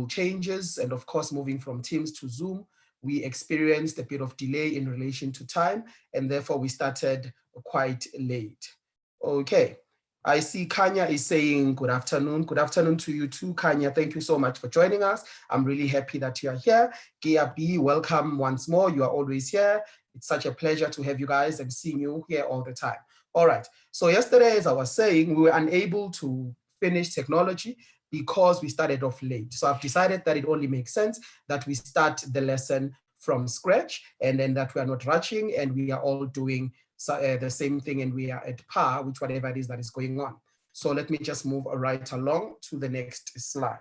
changes, and of course, moving from Teams to Zoom, we experienced a bit of delay in relation to time, and therefore we started quite late. Okay, I see Kanya is saying good afternoon. Good afternoon to you too, Kanya. Thank you so much for joining us. I'm really happy that you are here. Gia B, welcome once more. You are always here. It's such a pleasure to have you guys and seeing you here all the time. All right, so yesterday, as I was saying, we were unable to finish technology because we started off late. So I've decided that it only makes sense that we start the lesson from scratch, and then that we are not rushing and we are all doing the same thing and we are at par with whatever it is that is going on. So let me just move right along to the next slide.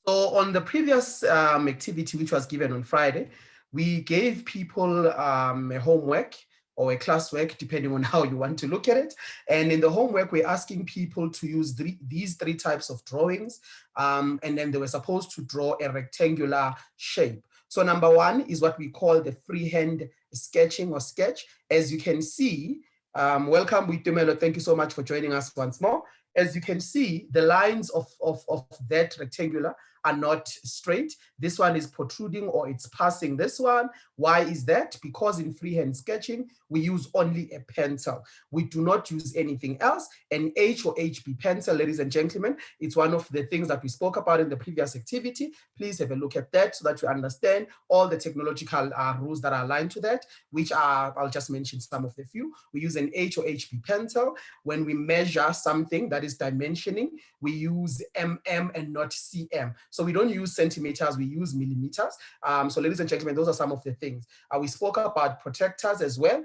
So on the previous activity, which was given on Friday, we gave people a homework or a classwork, depending on how you want to look at it. And in the homework, we're asking people to use these three types of drawings. And then they were supposed to draw a rectangular shape. So number one is what we call the freehand sketching or sketch. As you can see, welcome Witumelo, thank you so much for joining us once more. As you can see, the lines of that rectangular are not straight. This one is protruding or it's passing this one. Why is that? Because in freehand sketching, we use only a pencil. We do not use anything else. An H or HB pencil, ladies and gentlemen, it's one of the things that we spoke about in the previous activity. Please have a look at that so that you understand all the technological rules that are aligned to that, which are, I'll just mention some of the few. We use an H or HB pencil. When we measure something that is dimensioning, we use mm and not cm. So we don't use centimeters, we use millimeters. So ladies and gentlemen, those are some of the things. We spoke about protectors as well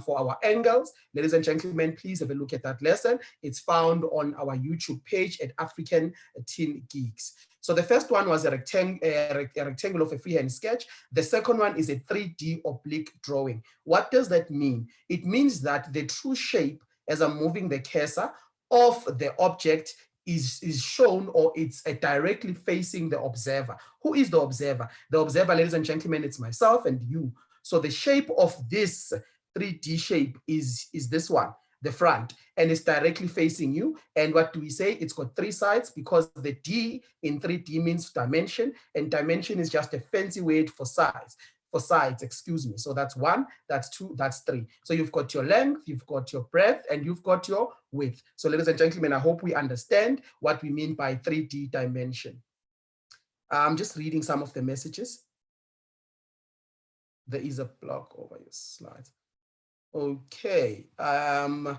for our angles. Ladies and gentlemen, please have a look at that lesson. It's found on our YouTube page at African Teen Geeks. So the first one was a rectangle of a freehand sketch. The second one is a 3D oblique drawing. What does that mean? It means that the true shape, as I'm moving the cursor, of the object is shown, or it's directly facing the observer. Who is the observer? The observer, ladies and gentlemen, it's myself and you. So the shape of this 3D shape is this one, the front, and it's directly facing you. And what do we say? It's got three sides because the D in 3D means dimension, and dimension is just a fancy word for size. For sides, excuse me. So that's one, that's two, that's three. So you've got your length, you've got your breadth, and you've got your width. So ladies and gentlemen, I hope we understand what we mean by 3D dimension. I'm just reading some of the messages. There is a block over your slides. Okay. Thiari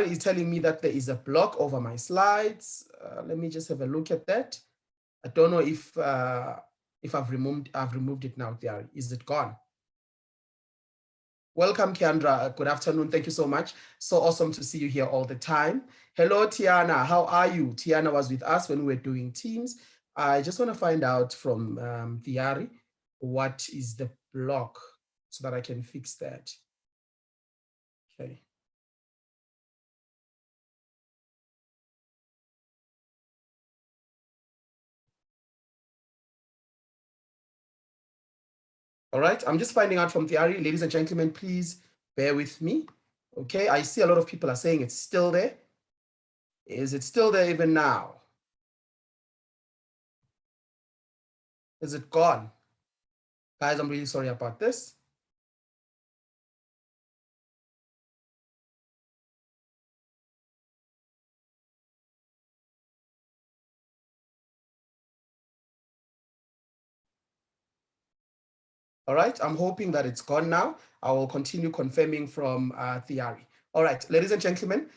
is telling me that there is a block over my slides. Let me just have a look at that. I don't know if I've removed it now, Thiari. Is it gone? Welcome, Kendra. Good afternoon. Thank you so much. So awesome to see you here all the time. Hello, Tiana. How are you? Tiana was with us when we were doing Teams. I just want to find out from Thiari what is the block so that I can fix that. Okay. All right, I'm just finding out from Thiari. Ladies and gentlemen, please bear with me. Okay, I see a lot of people are saying it's still there. Is it still there even now? Is it gone? Guys, I'm really sorry about this. All right, I'm hoping that it's gone now. I will continue confirming from Thiari. All right, ladies and gentlemen,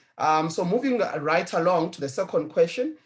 so moving right along to the second question,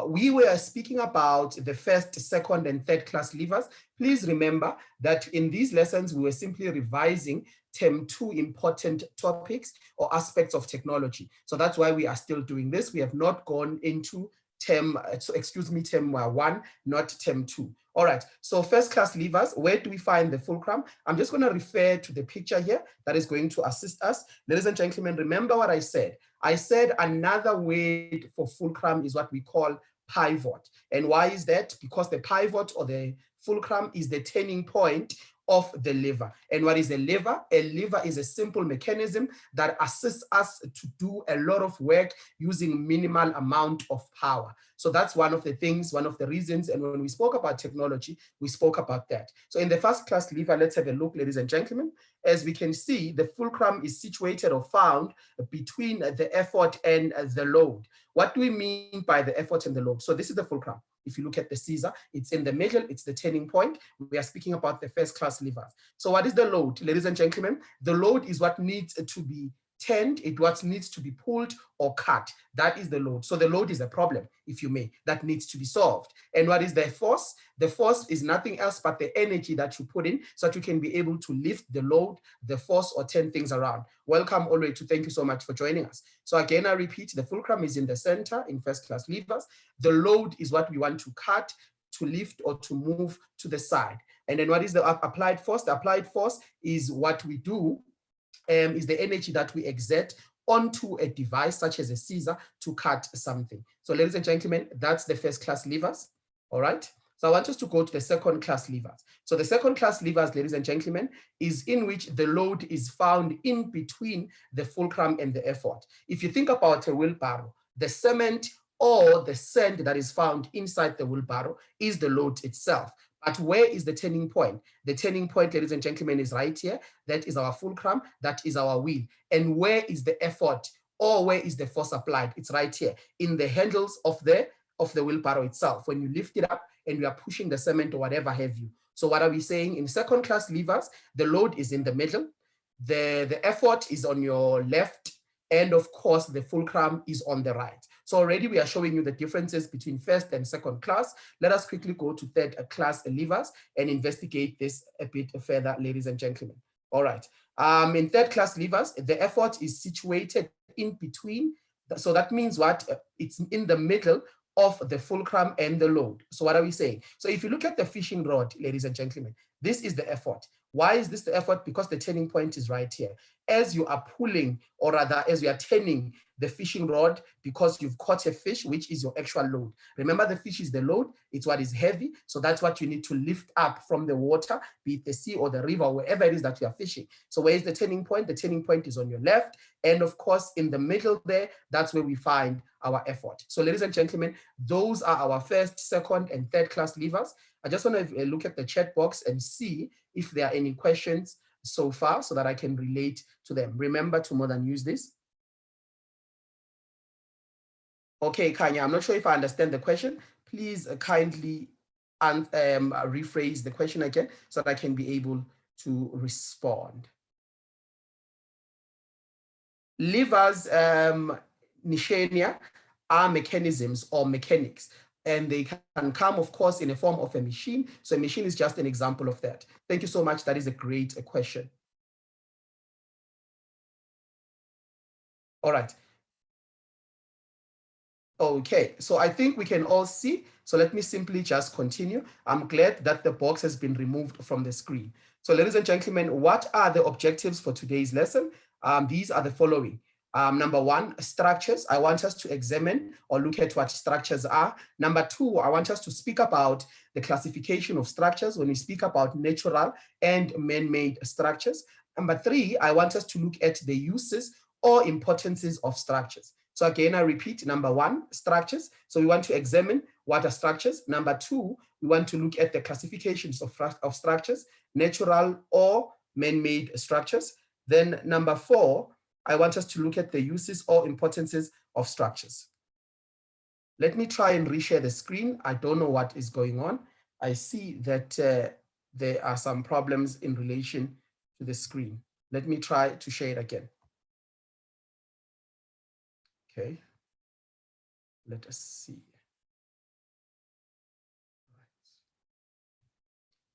we were speaking about the first, second, and third class levers. Please remember that in these lessons, we were simply revising term 2 important topics or aspects of technology. So that's why we are still doing this. We have not gone into term 1, not term 2. All right, so first class levers, where do we find the fulcrum? I'm just going to refer to the picture here that is going to assist us. Ladies and gentlemen, remember what I said. I said another word for fulcrum is what we call pivot. And why is that? Because the pivot or the fulcrum is the turning point of the lever. And what is a lever? A lever is a simple mechanism that assists us to do a lot of work using minimal amount of power. So that's one of the things, one of the reasons. And when we spoke about technology, we spoke about that. So in the first class lever, let's have a look, ladies and gentlemen. As we can see, the fulcrum is situated or found between the effort and the load. What do we mean by the effort and the load? So this is the fulcrum. If you look at the Caesar, it's in the middle, it's the turning point. We are speaking about the first class levers. So what is the load, ladies and gentlemen? The load is what needs to be turned, it what needs to be pulled or cut. That is the load. So the load is a problem, if you may, that needs to be solved. And what is the force? The force is nothing else but the energy that you put in so that you can be able to lift the load, the force, or turn things around. Welcome, already. Thank you so much for joining us. So again, I repeat, the fulcrum is in the center in first class levers. The load is what we want to cut, to lift, or to move to the side. And then what is the applied force? The applied force is what we do, is the energy that we exert onto a device such as a Caesar to cut something. So ladies and gentlemen, that's the first class levers, all right? So I want us to go to the second class levers. So the second class levers, ladies and gentlemen, is in which the load is found in between the fulcrum and the effort. If you think about a wheelbarrow, the cement or the sand that is found inside the wheelbarrow is the load itself. But where is the turning point? The turning point, ladies and gentlemen, is right here. That is our fulcrum, that is our wheel. And where is the effort, or where is the force applied? It's right here in the handles of the wheelbarrow itself. When you lift it up and you are pushing the cement or whatever have you. So what are we saying? In second class levers, the load is in the middle, the effort is on your left, and of course the fulcrum is on the right. So already we are showing you the differences between first and second class. Let us quickly go to third class levers and investigate this a bit further, ladies and gentlemen. All right. In third class levers, the effort is situated in between. So that means what? It's in the middle of the fulcrum and the load. So what are we saying? So if you look at the fishing rod, ladies and gentlemen, this is the effort. Why is this the effort? Because the turning point is right here. As you are pulling, or rather as you are turning the fishing rod, because you've caught a fish, which is your actual load. Remember, the fish is the load, it's what is heavy. So that's what you need to lift up from the water, be it the sea or the river, wherever it is that you are fishing. So where is the turning point? The turning point is on your left. And of course, in the middle there, that's where we find our effort. So ladies and gentlemen, those are our first, second, and third class levers. I just want to look at the chat box and see if there are any questions so far so that I can relate to them. Remember to more than use this. Okay, Kanya, I'm not sure if I understand the question. Please kindly rephrase the question again so that I can be able to respond. Levers, Nishania, are mechanisms or mechanics, and they can come, of course, in a form of a machine. So a machine is just an example of that. Thank you so much. That is a great question. All right. Okay, so I think we can all see. So let me simply just continue. I'm glad that the box has been removed from the screen. So ladies and gentlemen, what are the objectives for today's lesson? These are the following. Number one, structures. I want us to examine or look at what structures are. Number two, I want us to speak about the classification of structures when we speak about natural and man-made structures. Number three, I want us to look at the uses or importances of structures. So again, I repeat, number one, structures. So we want to examine what are structures. Number two, we want to look at the classifications of structures, natural or man-made structures. Then number four, I want us to look at the uses or importances of structures. Let me try and reshare the screen. I don't know what is going on. I see that there are some problems in relation to the screen. Let me try to share it again. Okay, let us see.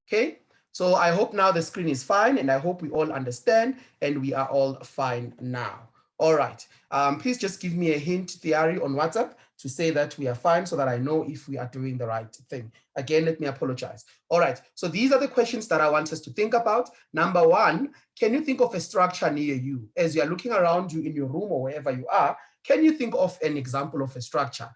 Okay, so I hope now the screen is fine, and I hope we all understand and we are all fine now. All right, please just give me a hint, Thierry, on WhatsApp to say that we are fine so that I know if we are doing the right thing. Again, let me apologize. All right, so these are the questions that I want us to think about. Number one, can you think of a structure near you? As you are looking around you in your room or wherever you are, can you think of an example of a structure?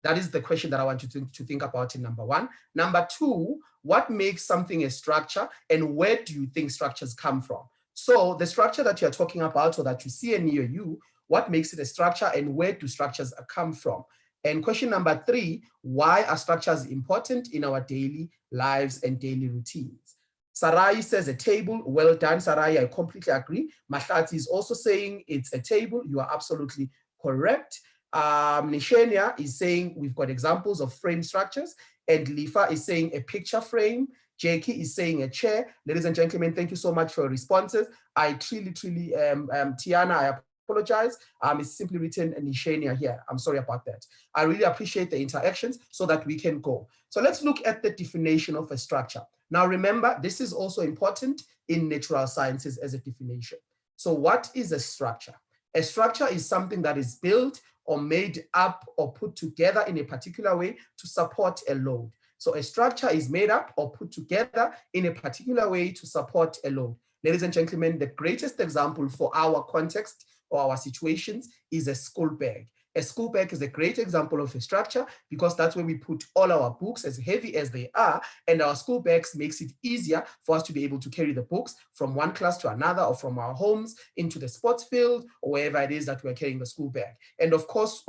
That is the question that I want you to think about in number one. Number two, what makes something a structure, and where do you think structures come from? So the structure that you're talking about or that you see near you, what makes it a structure and where do structures come from? And question number 3, why are structures important in our daily lives and daily routines? Sarai says a table. Well done, Sarai. I completely agree. Mahlati is also saying it's a table. You are absolutely correct. Nishenia is saying we've got examples of frame structures, and Lifa is saying a picture frame. Jackie is saying a chair. Ladies and gentlemen, thank you so much for your responses. I truly, Tiana, I apologize. It's simply written Nishenia here. I'm sorry about that. I really appreciate the interactions so that we can go. So let's look at the definition of a structure. Now remember, this is also important in natural sciences as a definition. So what is a structure? A structure is something that is built or made up or put together in a particular way to support a load. So a structure is made up or put together in a particular way to support a load. Ladies and gentlemen, the greatest example for our context or our situations is a school bag. A school bag is a great example of a structure because that's where we put all our books, as heavy as they are, and our school bags makes it easier for us to be able to carry the books from one class to another or from our homes into the sports field or wherever it is that we're carrying the school bag. And of course,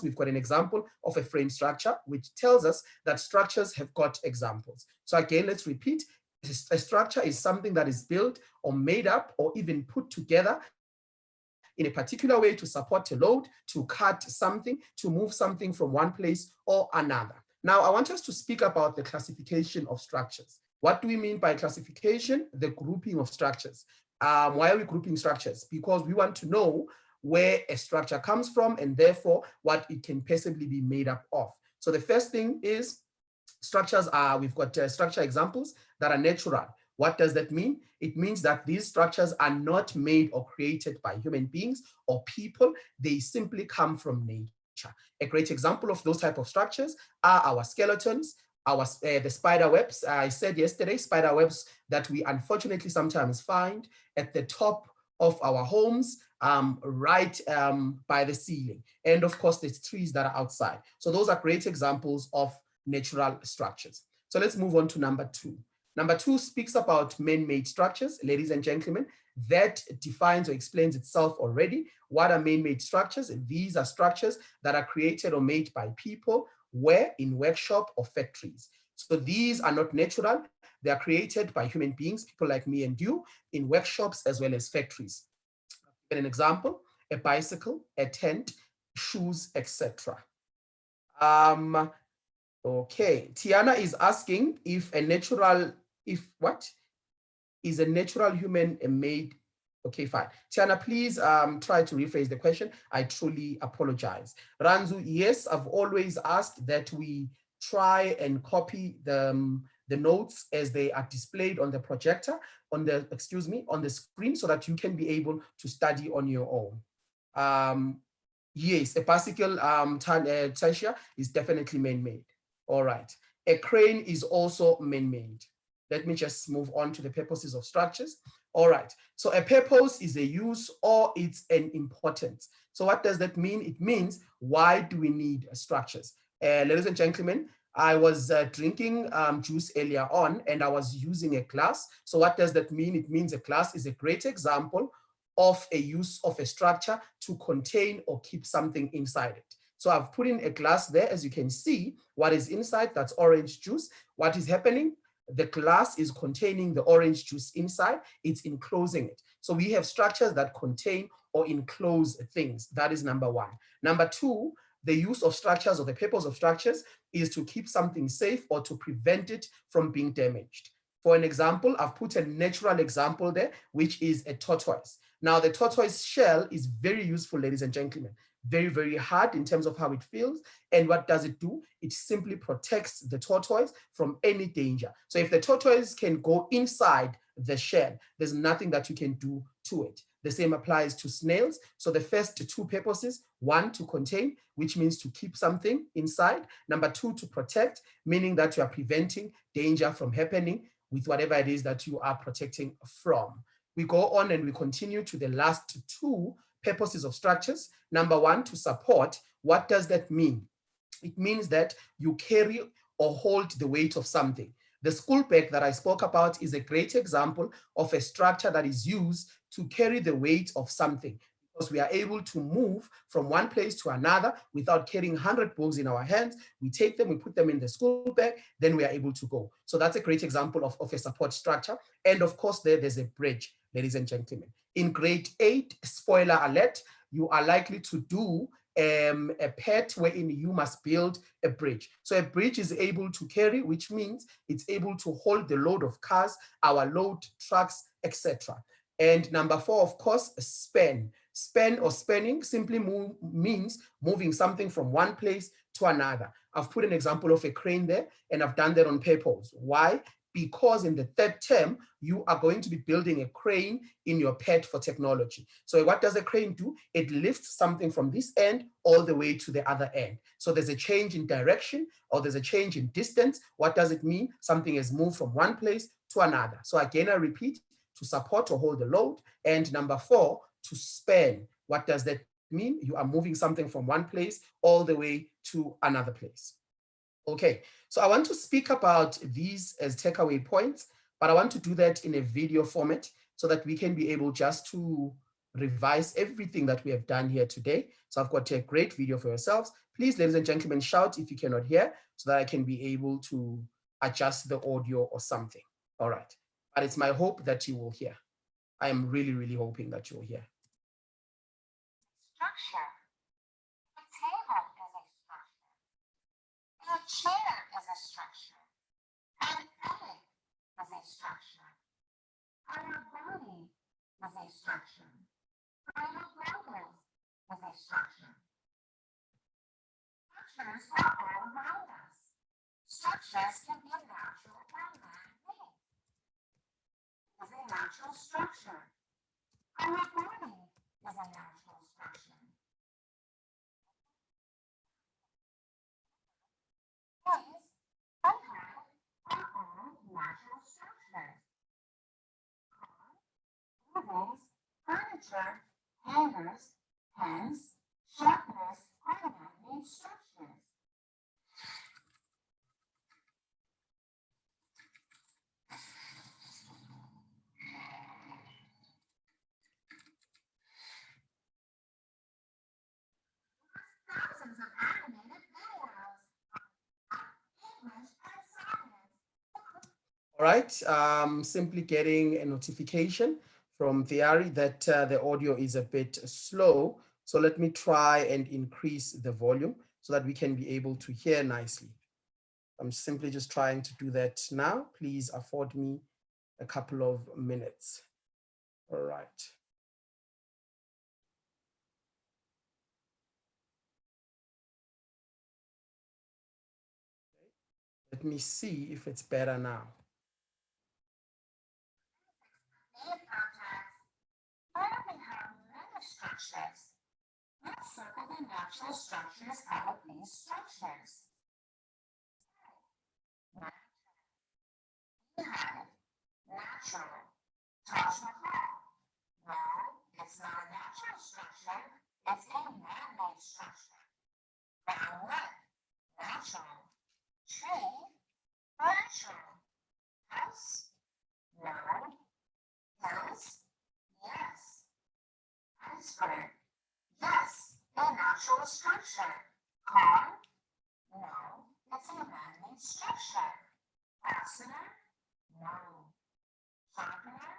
we've got an example of a frame structure, which tells us that structures have got examples. So again, let's repeat. A structure is something that is built or made up or even put together in a particular way to support a load, to cut something, to move something from one place or another. Now, I want us to speak about the classification of structures. What do we mean by classification? The grouping of structures. Why are we grouping structures? Because we want to know where a structure comes from and therefore what it can possibly be made up of. So the first thing is structures are, we've got structure examples that are natural. What does that mean? It means that these structures are not made or created by human beings or people. They simply come from nature. A great example of those type of structures are our skeletons, the spider webs. I said yesterday, spider webs that we unfortunately sometimes find at the top of our homes, right by the ceiling. And of course, there's trees that are outside. So those are great examples of natural structures. So let's move on to number 2. Number 2 speaks about man-made structures. Ladies and gentlemen, that defines or explains itself already. What are man-made structures? These are structures that are created or made by people, where in workshop or factories. So these are not natural. They are created by human beings, people like me and you, in workshops as well as factories. An example, a bicycle, a tent, shoes, etc. Okay, Tiana is asking if a natural human made? Okay, fine. Tiana, please try to rephrase the question. I truly apologize. Ranzu, yes, I've always asked that we try and copy the notes as they are displayed on the projector, on the screen, so that you can be able to study on your own. Yes, a bicycle, Tasha, is definitely man-made. All right. A crane is also man-made. Let me just move on to the purposes of structures. All right. So a purpose is a use or it's an importance. So what does that mean? It means, why do we need structures? Ladies and gentlemen, I was drinking juice earlier on and I was using a glass. So what does that mean? It means a glass is a great example of a use of a structure to contain or keep something inside it. So I've put in a glass there. As you can see, what is inside, that's orange juice. What is happening? The glass is containing the orange juice inside. It's enclosing it. So we have structures that contain or enclose things. That is number 1. Number 2, the use of structures or the purpose of structures is to keep something safe or to prevent it from being damaged. For an example, I've put a natural example there, which is a tortoise. Now, the tortoise shell is very useful, ladies and gentlemen. Very, very hard in terms of how it feels. And what does it do? It simply protects the tortoise from any danger. So if the tortoise can go inside the shell, there's nothing that you can do to it. The same applies to snails. So the first 2 purposes, 1, to contain, which means to keep something inside. Number 2, to protect, meaning that you are preventing danger from happening with whatever it is that you are protecting from. We go on and we continue to the last 2 purposes of structures. Number 1, to support. What does that mean? It means that you carry or hold the weight of something. The school bag that I spoke about is a great example of a structure that is used to carry the weight of something. because we are able to move from one place to another without carrying 100 books in our hands. We take them, we put them in the school bag, then we are able to go. So that's a great example of a support structure. And of course, there's a bridge, ladies and gentlemen. In grade 8, spoiler alert, you are likely to do a PET wherein you must build a bridge. So a bridge is able to carry, which means it's able to hold the load of cars, our load trucks, etc. And number 4, of course, span. Span or spanning simply means moving something from one place to another. I've put an example of a crane there, and I've done that on purpose. Why? Because in the 3rd term, you are going to be building a crane in your PET for technology. So what does a crane do? It lifts something from this end all the way to the other end. So there's a change in direction or there's a change in distance. What does it mean? Something has moved from one place to another. So again, I repeat, to support or hold the load. And number 4, to span. What does that mean? You are moving something from one place all the way to another place. Okay, so I want to speak about these as takeaway points, but I want to do that in a video format so that we can be able just to revise everything that we have done here today. So I've got a great video for yourselves. Please, ladies and gentlemen, shout if you cannot hear so that I can be able to adjust the audio or something. All right, but it's my hope that you will hear. I am really, really hoping that you'll hear. Structure. A table is a structure. A chair is a structure. An egg is a structure. Our body is a structure. Our logos is a structure. Structures are all around us. Structures can be natural or man-made. Is a natural structure. Our body is a natural structure. These sometimes are all natural structures. Buildings, furniture, hangers, pens, sharpeners are man-made structures. Thousands of animated videos of English and science. All right, simply getting a notification from Theari that the audio is a bit slow. So let me try and increase the volume so that we can be able to hear nicely. I'm simply just trying to do that now. Please afford me a couple of minutes. All right. Let me see if it's better now. These objects only have many structures. Let's circle the natural structures of these structures. Beehive, natural. Taj Mahal. No, it's not a natural structure. It's a man-made structure. Groundnut, natural. Tree, natural. House, no. Hills, yes. Iceberg, yes, a natural structure. Car, no, it's a man-made structure. Fastener, no. Sharpener,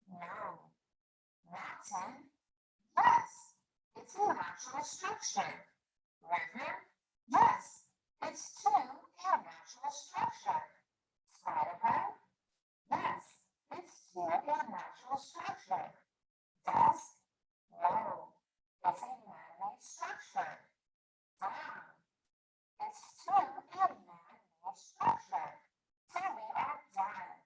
no. Mountain, yes, it's a natural structure. River, yes, it's too a natural structure. Spider, yes, it's still a natural structure. Desk, no, it's a man-made structure. Dam, it's still a man-made structure. So we are done.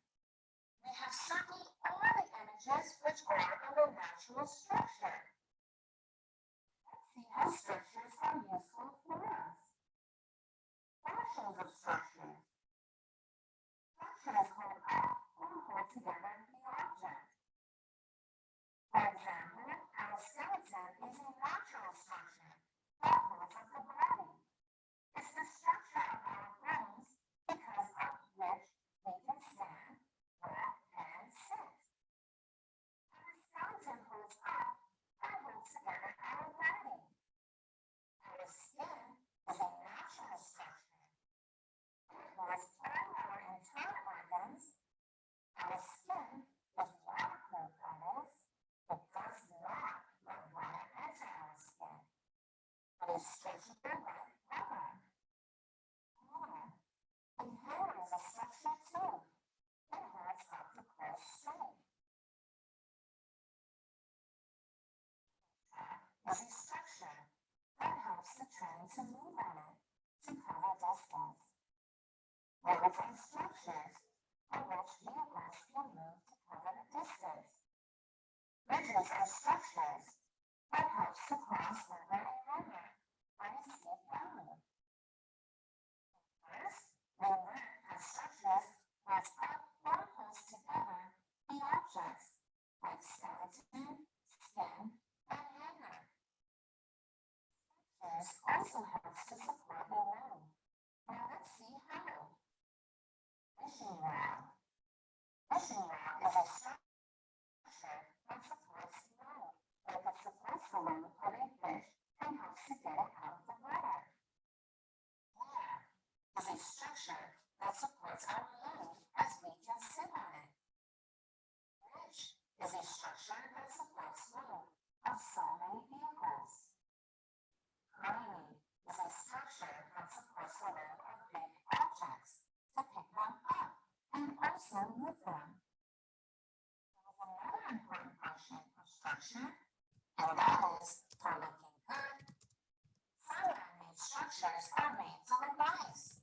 We have circled all the images which are of a natural structure. Let's see how structures are useful for us. Functions of structure. Structures hold up or hold together the object. For example, our skeleton is a natural structure that holds up the body. It's the structure of our bones because of which we can stand, walk, and sit. Our skeleton holds up together, ever. And hair is a structure too. It has up the close shape. Is a structure that helps the train to move on it to cover distance. Limiting structures in which vehicles can move to cover the distance. Bridges are structures that help to cross over a river on a steep valley. First, we learn how structures that up or close together the objects like skeleton, skin, and hanger. Structures also helps to support the road. Now let's see how. Fishing rod. Fishing rod is a structure that supports the road, like it supports the load of a fish and helps to get it out of the water. Hair is a structure that supports our load as we can sit on it. Bridge is a structure that supports load of so many vehicles. Crane is a structure that supports the load of big objects to pick them up and also move them. There is another important function of structure, and that is for looking good. Some man-made structures are made to look nice.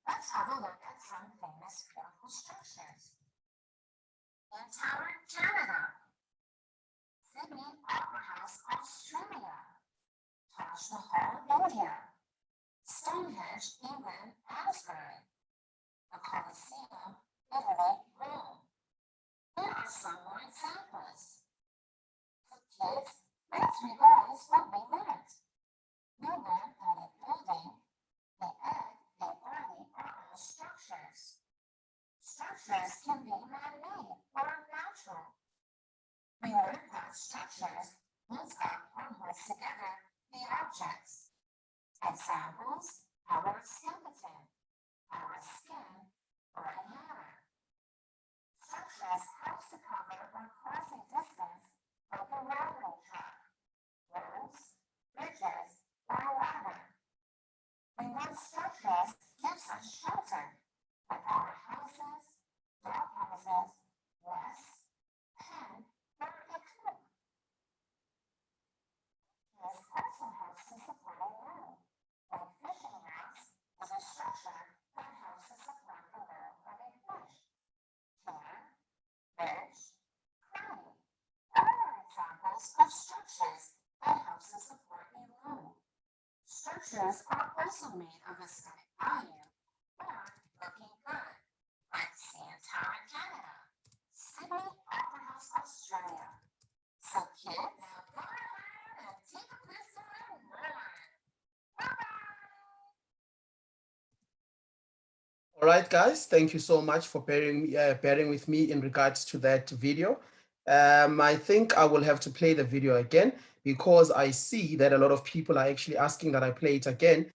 Let's have a look at some famous beautiful structures. In Tower, Canada. Sydney Opera House, Australia. Taj Mahal, India. Stonehenge, England, Asbury. The Colosseum, Italy, Rome. Here are some more examples. For kids, let's revise what we learned. We learned that a building, the egg, a body are all structures. Structures can be man-made or natural. We learned that structures hold up or hold together the objects. Examples, our skeleton, our skin, or a hammer. Structures help to cover or cross a distance like a railroad track, roads, bridges, or a ladder. We learn structures gives us shelter, like our houses, dog houses, nests, pen, or a coop. This also helps to support a load, like fishing nets is a structure that helps to support the load of a fish. Chair, bench, crane, all are examples of structures that helps to support a load. Structures are also made of aesthetic value or looking good, like CN Tower, Canada, Sydney Opera House, Australia. So kids, now go ahead and take a listen and learn. Bye-bye! All right, guys, thank you so much for bearing with me in regards to that video. I think I will have to play the video again because I see that a lot of people are actually asking that I play it again.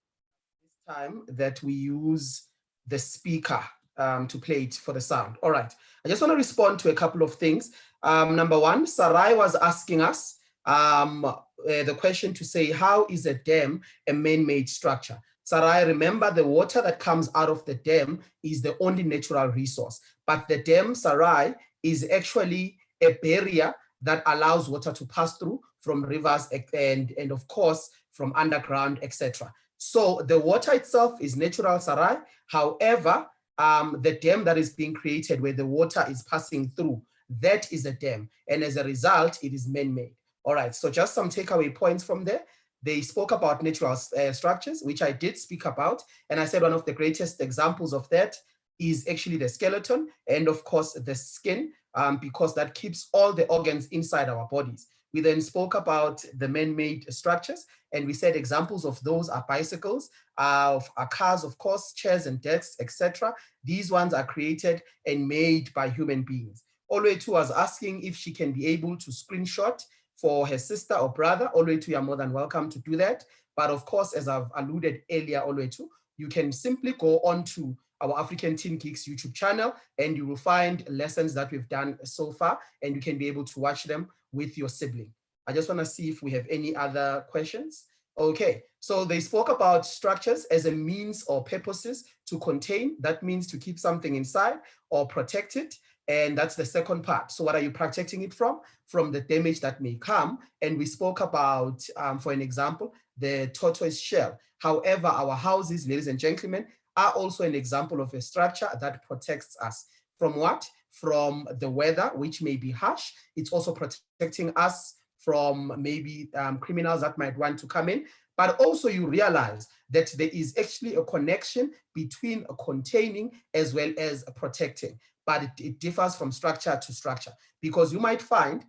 This time that we use the speaker to play it for the sound. All right, I just want to respond to a couple of things. Number one, Sarai was asking us the question to say, how is a dam a man-made structure? Sarai, remember the water that comes out of the dam is the only natural resource, but the dam, Sarai, is actually a barrier that allows water to pass through from rivers and of course from underground, etc. So the water itself is natural, Sarai. However, the dam that is being created where the water is passing through, that is a dam, and as a result, it is man-made. All right, so just some takeaway points from there. They spoke about natural structures, which I did speak about. And I said one of the greatest examples of that is actually the skeleton and of course the skin, because that keeps all the organs inside our bodies. We then spoke about the man-made structures, and we said examples of those are bicycles, cars, of course, chairs and desks, etc. These ones are created and made by human beings. Oluetu was asking if she can be able to screenshot for her sister or brother. Oluetu, you're more than welcome to do that. But of course, as I've alluded earlier, Oluetu, you can simply go on to our African Teen Geeks YouTube channel and you will find lessons that we've done so far, and you can be able to watch them with your sibling. I just want to see if we have any other questions Okay, so they spoke about structures as a means or purposes to contain. That means to keep something inside or protect it. And that's the second part. So what are you protecting it from? From the damage that may come. And we spoke about, for an example, the tortoise shell. However, our houses, ladies and gentlemen, are also an example of a structure that protects us. From what? From the weather, which may be harsh. It's also protecting us from maybe criminals that might want to come in. But also you realize that there is actually a connection between containing as well as protecting, but it differs from structure to structure, because you might find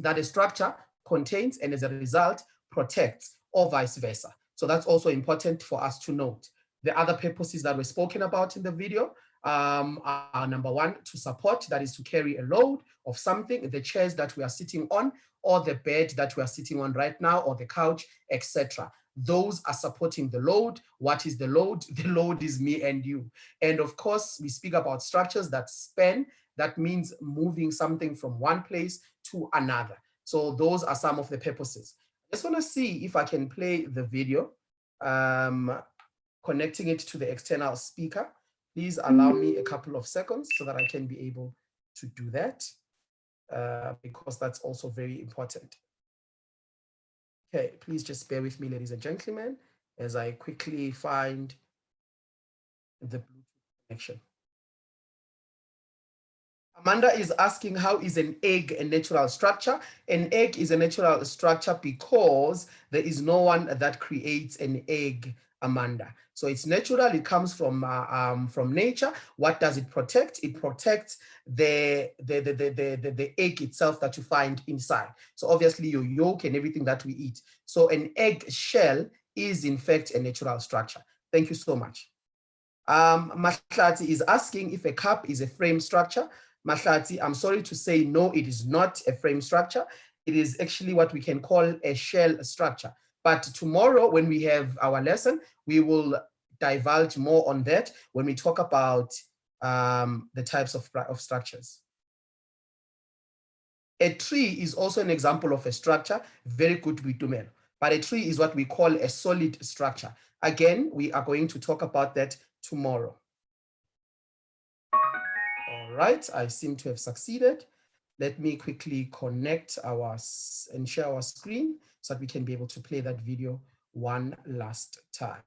that a structure contains and as a result protects, or vice versa. So that's also important for us to note. The other purposes that were spoken about in the video are number one, to support, that is to carry a load of something, the chairs that we are sitting on, or the bed that we are sitting on right now, or the couch, etc. Those are supporting the load. What is the load? The load is me and you. And of course, we speak about structures that span. That means moving something from one place to another. So those are some of the purposes. I just want to see if I can play the video, connecting it to the external speaker. Please allow me a couple of seconds so that I can be able to do that, because that's also very important. Okay, please just bear with me, ladies and gentlemen, as I quickly find the Bluetooth connection. Amanda is asking, how is an egg a natural structure? An egg is a natural structure because there is no one that creates an egg, Amanda. So it's natural, it comes from nature. What does it protect? It protects the egg itself that you find inside. So obviously your yolk and everything that we eat. So an egg shell is in fact a natural structure. Thank you so much. Mahlati is asking if a cup is a frame structure. Mahlati, I'm sorry to say, no, it is not a frame structure. It is actually what we can call a shell structure. But tomorrow, when we have our lesson, we will divulge more on that when we talk about the types of structures. A tree is also an example of a structure. Very good, Bitumelo. But a tree is what we call a solid structure. Again, we are going to talk about that tomorrow. All right, I seem to have succeeded. Let me quickly connect and share our screen so that we can be able to play that video one last time.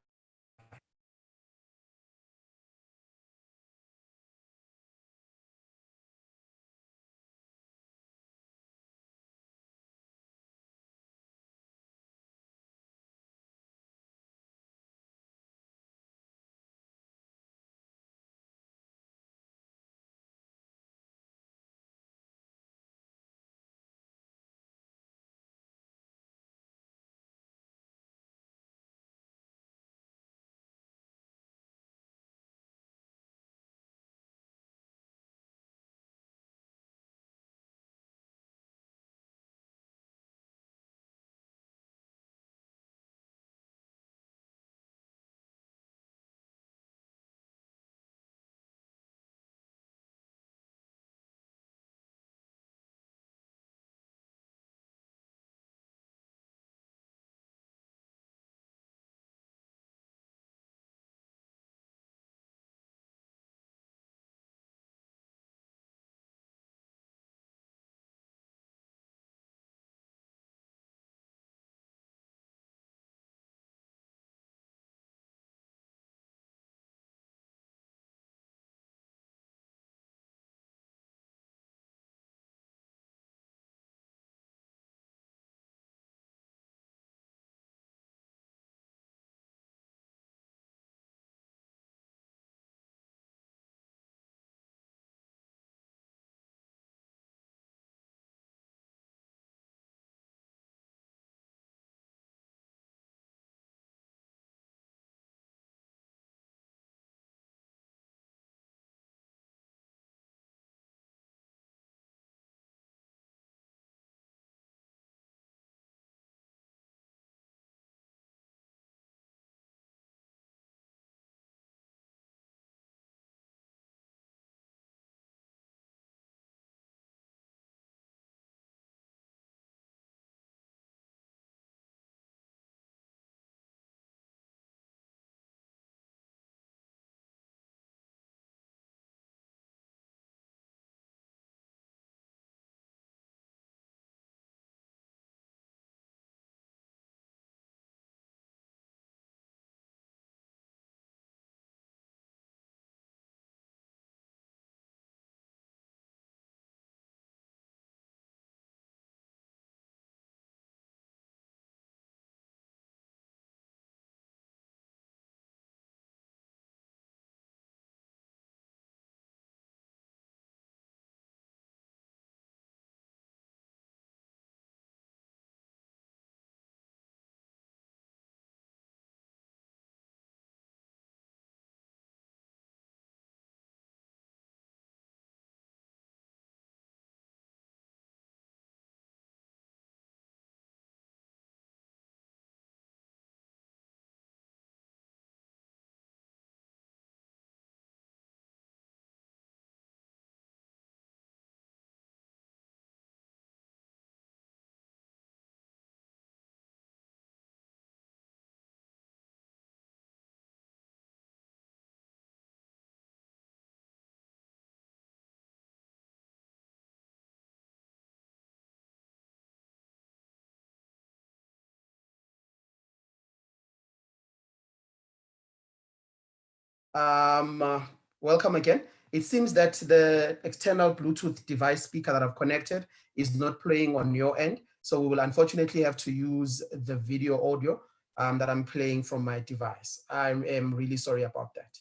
Welcome again. It seems that the external Bluetooth device speaker that I've connected is not playing on your end. So we will unfortunately have to use the video audio that I'm playing from my device. I am really sorry about that.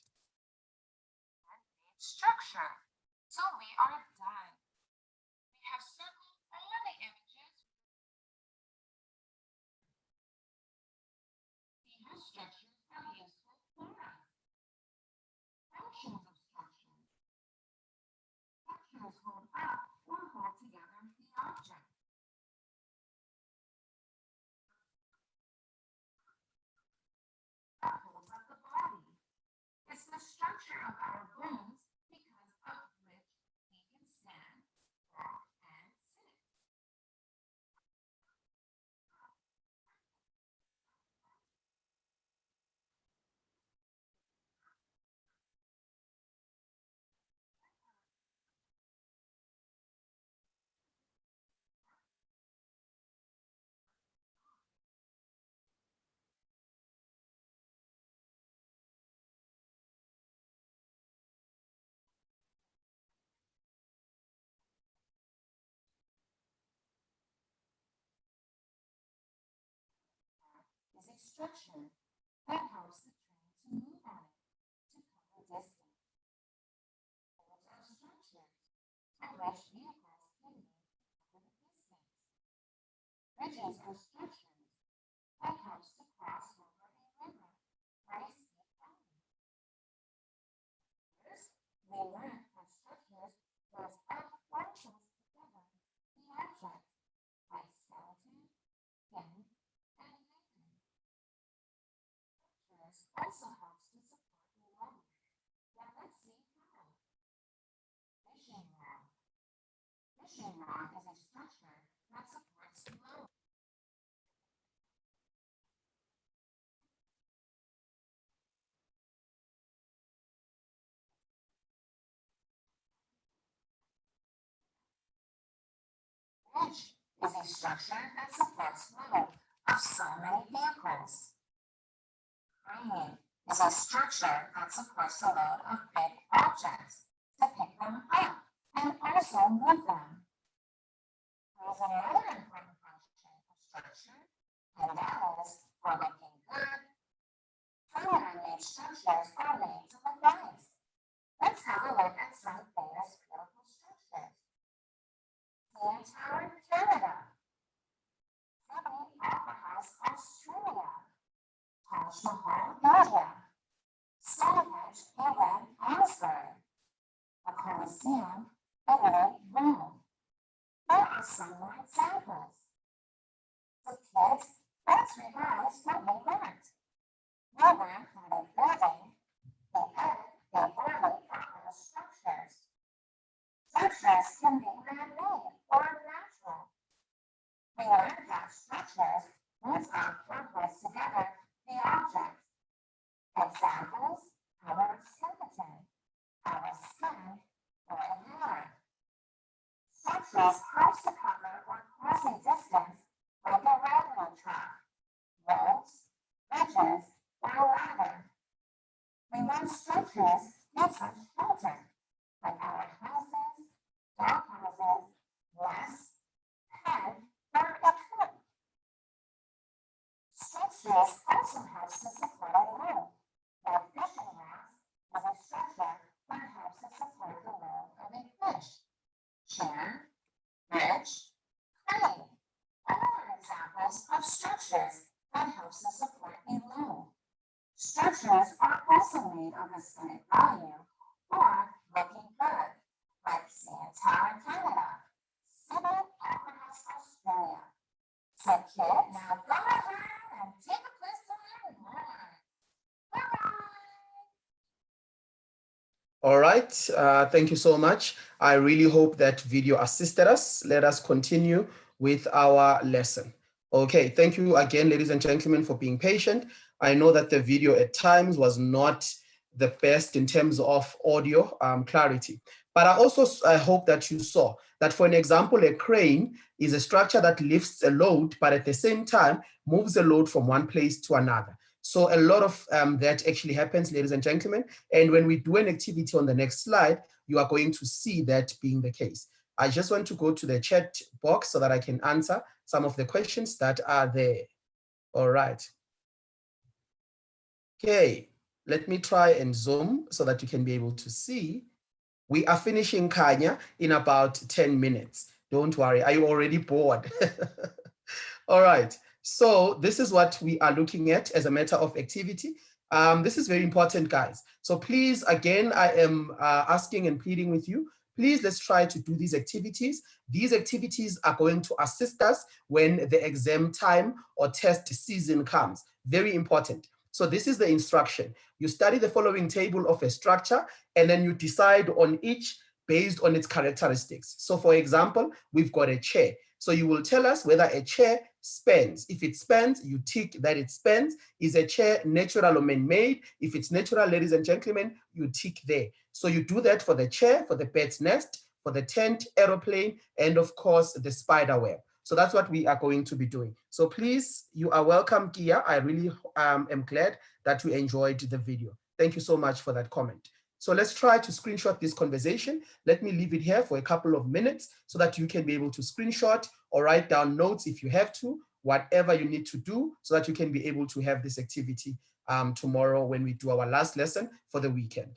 Structure. So we are done. We have circled all the images. See how structures are useful for us. Functions of structures. Structures hold up or hold together the object. That holds up the body. It's the structure of our bones because of which we can stand, walk, and sit. Is a structure that helps the train to move on it to cover distance. Roads are structures on which vehicles can move to cover the distance. Bridges are structures that helps to cross over a river or a steep valley. First, we learn that structures goes up or close together the objects like skeleton, skin, and ligament. Structures also helps to support the load. Now let's see how. Fishing rod. Fishing rod is a structure that supports the load. Bridge is a structure that supports the load of so many vehicles. Crane is a structure that supports the load of big objects to pick them up and also move them. There is another important function of structure, and that is for looking good. Camera-made structures are made to look nice. Let's have a look at some famous beautiful structures. CN Tower, Canada. Sydney Opera House, Australia. Taj Mahal, India. Stonehenge, England, Iceland. The Colosseum, Italy, Rome. There are some more examples. To kids, let's revise what we learned. We learned how to building, the earth, the early popular structures. Structures can be man-made or natural. We learned that structures move up or press together the objects. Examples, our skeleton, our skin, or a hair. Structures help to cover or cross a distance like a railroad track, roads, bridges, or a ladder. We want structures that have shelter, like our houses, dog houses, nests, pen, or a coop. Structures also help to support a load. Like fishing rods is a structure that helps to support the load of a fish. Chair, bridge, crane. All are examples of structures that helps to support a load. Structures are also made of aesthetic value or looking good, like CN Tower, Canada, Sydney Opera House, Australia. So kids, now go ahead and take a quiz to learn more. Bye-bye. All right, thank you so much. I really hope that video assisted us. Let us continue with our lesson. Okay, thank you again, ladies and gentlemen, for being patient. I know that the video at times was not the best in terms of audio clarity, but I hope that you saw that, for an example, a crane is a structure that lifts a load, but at the same time moves a load from one place to another. So a lot of that actually happens, ladies and gentlemen. And when we do an activity on the next slide, you are going to see that being the case. I just want to go to the chat box so that I can answer some of the questions that are there. All right. Okay, let me try and zoom so that you can be able to see. We are finishing Kanya in about 10 minutes. Don't worry, are you already bored? All right, so this is what we are looking at as a matter of activity. This is very important, guys. So please, again, I am asking and pleading with you, please let's try to do these activities. These activities are going to assist us when the exam time or test season comes. Very important. So this is the instruction. You study the following table of a structure, and then you decide on each based on its characteristics. So for example, we've got a chair. So you will tell us whether a chair spans. If it spans, you tick that it spans. Is a chair natural or man-made? If it's natural, ladies and gentlemen, you tick there. So you do that for the chair, for the bird's nest, for the tent, aeroplane, and of course, the spider web. So that's what we are going to be doing. So please, you are welcome, Kia. I really am glad that you enjoyed the video. Thank you so much for that comment. So let's try to screenshot this conversation. Let me leave it here for a couple of minutes so that you can be able to screenshot or write down notes if you have to, whatever you need to do so that you can be able to have this activity tomorrow when we do our last lesson for the weekend.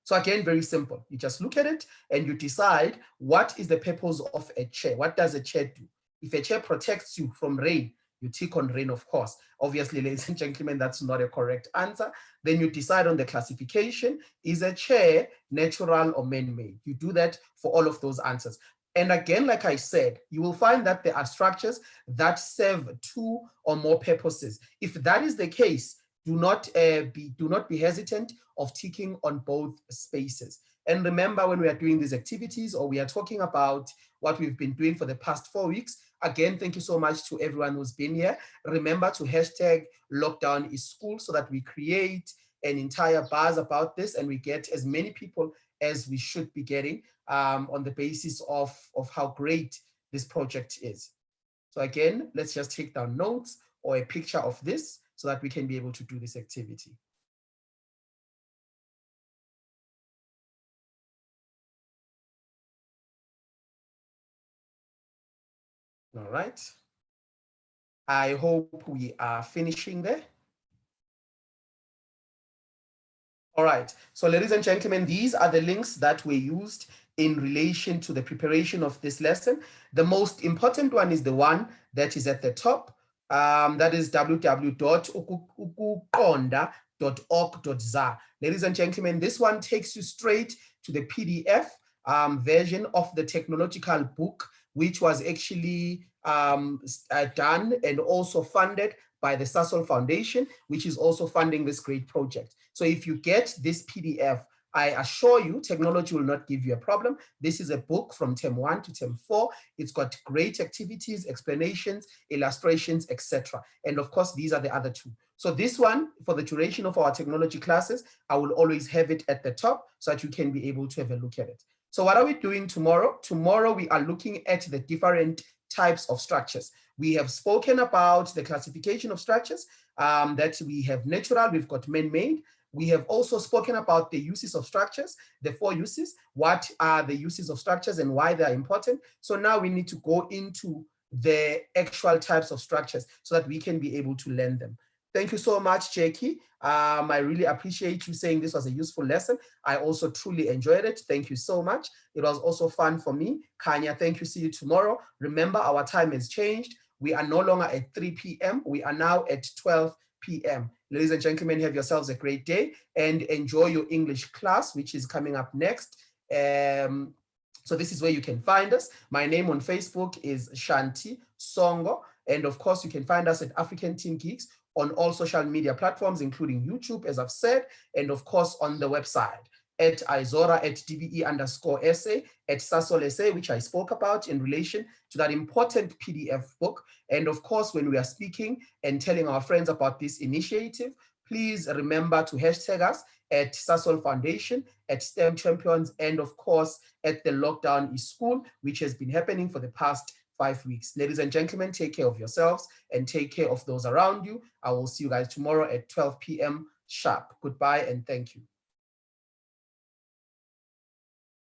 So again, very simple. You just look at it and you decide what is the purpose of a chair. What does a chair do? If a chair protects you from rain, you tick on rain, of course. Obviously, ladies and gentlemen, that's not a correct answer. Then you decide on the classification. Is a chair natural or man-made? You do that for all of those answers. And again, like I said, you will find that there are structures that serve 2 or more purposes. If that is the case, do not be hesitant of ticking on both spaces. And remember, when we are doing these activities or we are talking about what we've been doing for the past 4 weeks, again, thank you so much to everyone who's been here. Remember to hashtag lockdown is school so that we create an entire buzz about this and we get as many people as we should be getting on the basis of how great this project is. So again, let's just take down notes or a picture of this so that we can be able to do this activity. All right. I hope we are finishing there. All right. So ladies and gentlemen, these are the links that were used in relation to the preparation of this lesson. The most important one is the one that is at the top. That is www.ukuqonda.org.za. Ladies and gentlemen, this one takes you straight to the PDF version of the technological book, which was actually done and also funded by the Sasol Foundation, which is also funding this great project. So if you get this PDF, I assure you, technology will not give you a problem. This is a book from term 1 to term 4. It's got great activities, explanations, illustrations, etc. And of course, these are the other 2. So this one, for the duration of our technology classes, I will always have it at the top so that you can be able to have a look at it. So what are we doing tomorrow? Tomorrow, we are looking at the different types of structures. We have spoken about the classification of structures, that we have natural, we've got man-made. We have also spoken about the uses of structures, the 4 uses, what are the uses of structures and why they're important. So now we need to go into the actual types of structures so that we can be able to learn them. Thank you so much, Jackie. I really appreciate you saying this was a useful lesson. I also truly enjoyed it. Thank you so much. It was also fun for me. Kanya, thank you. See you tomorrow. Remember, our time has changed. We are no longer at 3 p.m. We are now at 12 p.m. Ladies and gentlemen, have yourselves a great day and enjoy your English class, which is coming up next. So this is where you can find us. My name on Facebook is Shanti Songo. And of course, you can find us at African Teen Geeks on all social media platforms, including YouTube, as I've said, and of course on the website at Izora at DBE_SA at Sasol SA, which I spoke about in relation to that important PDF book. And of course, when we are speaking and telling our friends about this initiative, please remember to hashtag us at Sasol Foundation, at STEM Champions, and of course at the Lockdown is School, which has been happening for the past 5 weeks. Ladies and gentlemen, take care of yourselves and take care of those around you. I will see you guys tomorrow at 12 p.m. sharp. Goodbye and thank you.